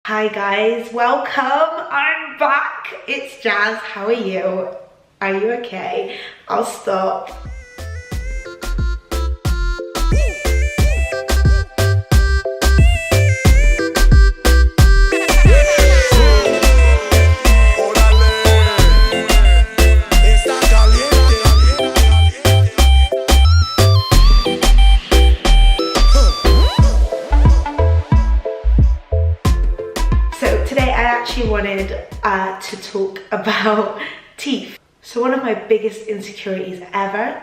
Hi guys, welcome. I'm back. It's Jazz. How are you? Are you okay? I'll stop. Wanted to talk about teeth. So one of my biggest insecurities ever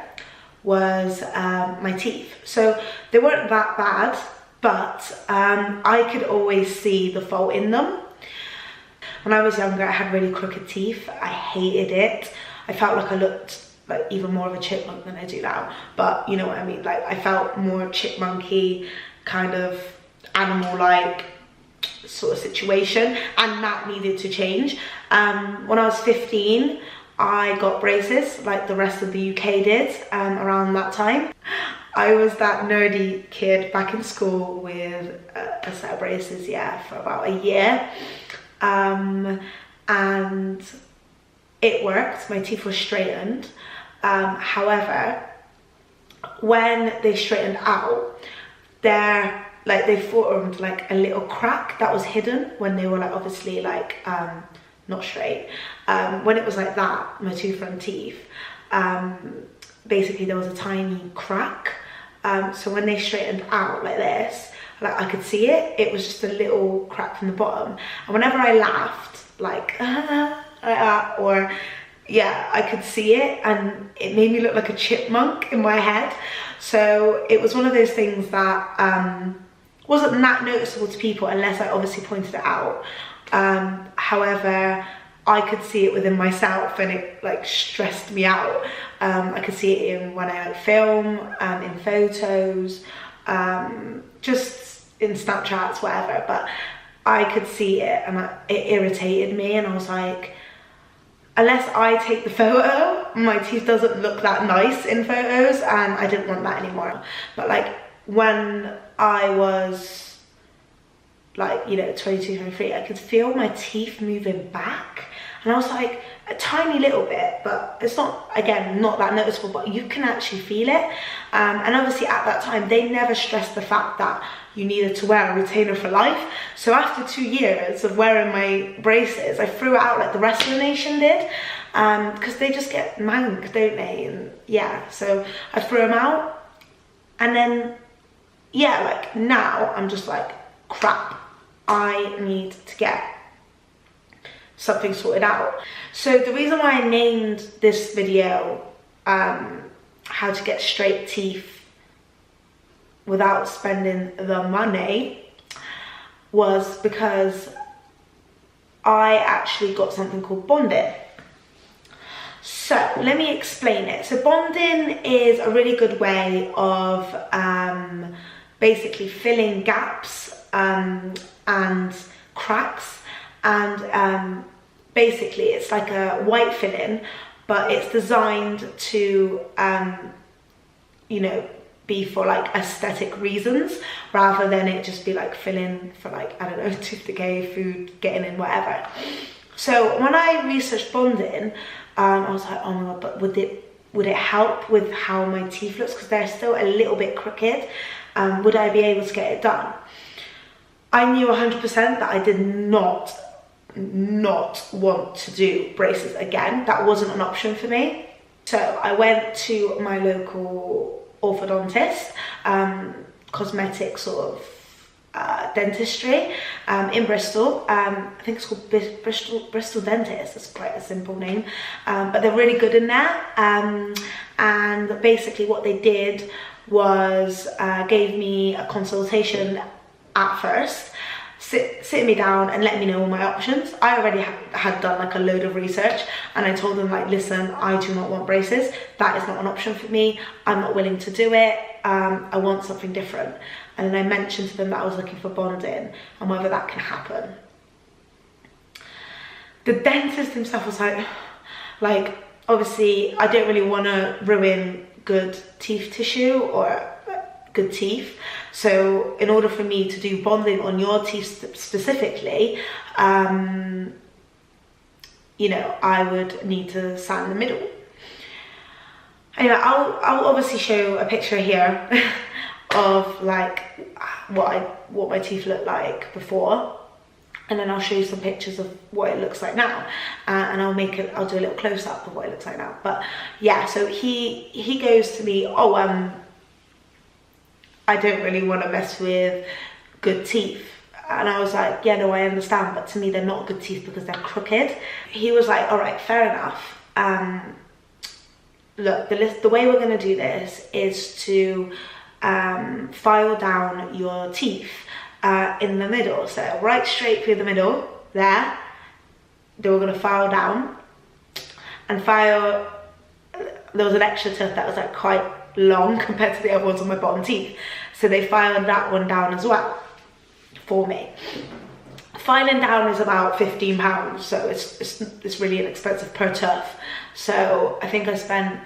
was my teeth. So they weren't that bad, but I could always see the fault in them. When I was younger, I had really crooked teeth. I hated it. I felt like I looked like even more of a chipmunk than I do now, but you know what I mean, like I felt more chipmunky, kind of animal-like sort of situation, and that needed to change. When I was 15, I got braces like the rest of the UK did around that time. I was that nerdy kid back in school with a set of braces, yeah, for about a year. And it worked, my teeth were straightened. However, when they straightened out, they formed like a little crack that was hidden when they were like obviously like not straight. When it was like that, my two front teeth, basically there was a tiny crack. So when they straightened out like this, like I could see it. It was just a little crack from the bottom. And whenever I laughed, like or yeah, I could see it, and it made me look like a chipmunk in my head. So it was one of those things that wasn't that noticeable to people unless I obviously pointed it out. However, I could see it within myself, and it like stressed me out. I could see it in when I like film, in photos, just in Snapchats, whatever. But I could see it, and it irritated me, and I was like, unless I take the photo, my teeth doesn't look that nice in photos, and I didn't want that anymore. But like when I was like, you know, 22, 23, I could feel my teeth moving back, and I was like, a tiny little bit, but it's not, again, not that noticeable, but you can actually feel it. And obviously at that time, they never stressed the fact that you needed to wear a retainer for life. So after 2 years of wearing my braces, I threw it out like the rest of the nation did, because they just get manked, don't they? And yeah, so I threw them out, and then yeah, like now I'm just like, crap, I need to get something sorted out. So the reason why I named this video how to get straight teeth without spending the money was because I actually got something called bonding. So let me explain it. So bonding is a really good way of basically filling gaps and cracks, and basically it's like a white filling, but it's designed to you know, be for like aesthetic reasons rather than it just be like filling for like, I don't know, tooth decay, food getting in, whatever. So when I researched bonding, I was like, oh my god, but would it help with how my teeth looks, because they're still a little bit crooked? Would I be able to get it done? I knew 100% that I did not want to do braces again. That wasn't an option for me. So I went to my local orthodontist, cosmetic sort of dentistry in Bristol. I think it's called Bristol Dentist. It's quite a simple name, but they're really good in there. And basically what they did was gave me a consultation at first, sit me down and let me know all my options. I already had done like a load of research, and I told them like, listen, I do not want braces. That is not an option for me. I'm not willing to do it. I want something different. And then I mentioned to them that I was looking for bonding and whether that can happen. The dentist himself was like, obviously I don't really want to ruin good teeth tissue or good teeth. So in order for me to do bonding on your teeth specifically, you know, I would need to sand the middle. Anyway, I'll obviously show a picture here of like what my teeth look like before, and then I'll show you some pictures of what it looks like now, and I'll do a little close-up of what it looks like now. But yeah, so he goes to me, oh, I don't really want to mess with good teeth. And I was like, yeah, no, I understand, but to me they're not good teeth because they're crooked. He was like, all right, fair enough. Look, the way we're going to do this is to file down your teeth in the middle. So right straight through the middle, there. Then we're going to file down and file. There was an extra tooth that was like quite long compared to the other ones on my bottom teeth. So they filed that one down as well for me. Filing down is about £15, so it's really inexpensive per tooth. So I think I spent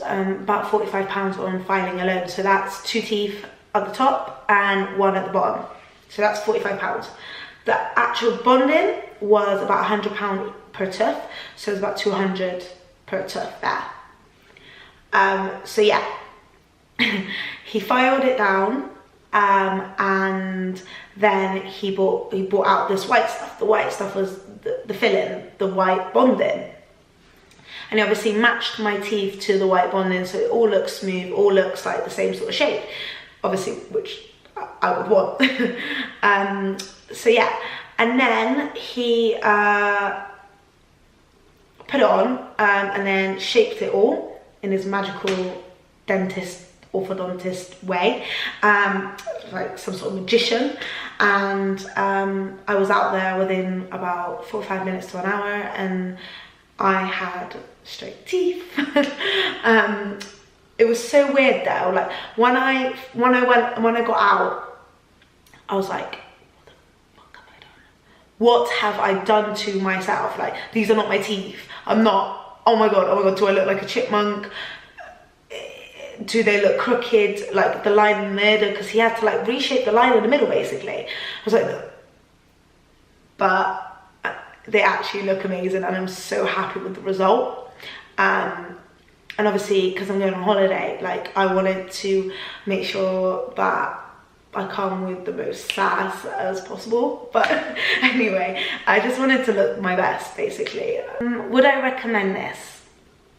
about £45 on filing alone. So that's 2 teeth at the top and 1 at the bottom. So that's £45. The actual bonding was about £100 per tooth, so it's about 200 per tooth there. So yeah, he filed it down, and then he brought out this white stuff. The white stuff was the filling, the white bonding. And he obviously matched my teeth to the white bonding, so it all looks smooth, all looks like the same sort of shape, obviously, which I would want. So yeah, and then he put it on and then shaped it all in his magical orthodontist way, like some sort of magician. And I was out there within about 45 minutes to an hour, and I had straight teeth. It was so weird though. Like when I got out, I was like, what have I done to myself? Like, these are not my teeth. I'm not, oh my god, do I look like a chipmunk? Do they look crooked? Like the line in the middle, because he had to like reshape the line in the middle basically. I was like, but they actually look amazing, and I'm so happy with the result. And obviously, because I'm going on holiday, like I wanted to make sure that I come with the most sass as possible. But anyway, I just wanted to look my best basically. Would I recommend this?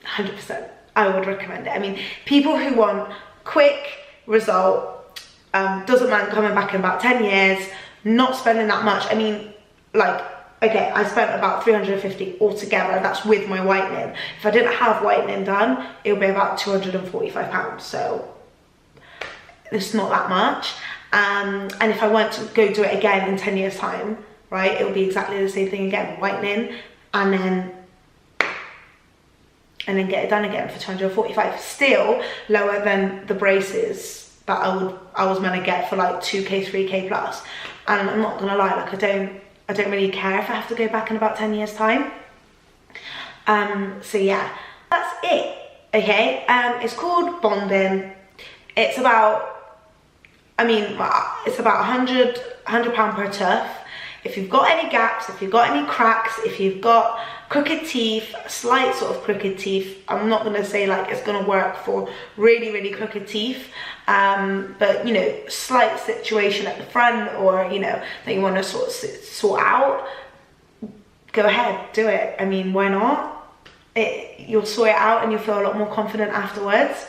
100%. I would recommend it. I mean, people who want quick result, doesn't mind coming back in about 10 years, not spending that much. I mean, like, okay, I spent about 350 altogether. That's with my whitening. If I didn't have whitening done, it would be about £245. So it's not that much. And if I went to go do it again in 10 years time, right, it will be exactly the same thing again, whitening, and then get it done again for 245. Still lower than the braces that I was meant to get for like 2k, 3k plus. And I'm not gonna lie, like I don't really care if I have to go back in about 10 years time. So yeah, that's it. Okay, it's called bonding. It's about, I mean, it's about £100 per tooth. If you've got any gaps, if you've got any cracks, if you've got crooked teeth, slight sort of crooked teeth, I'm not going to say like it's going to work for really, really crooked teeth, but you know, slight situation at the front, or you know, that you want to sort out, go ahead, do it. I mean, why not? You'll sort it out and you'll feel a lot more confident afterwards.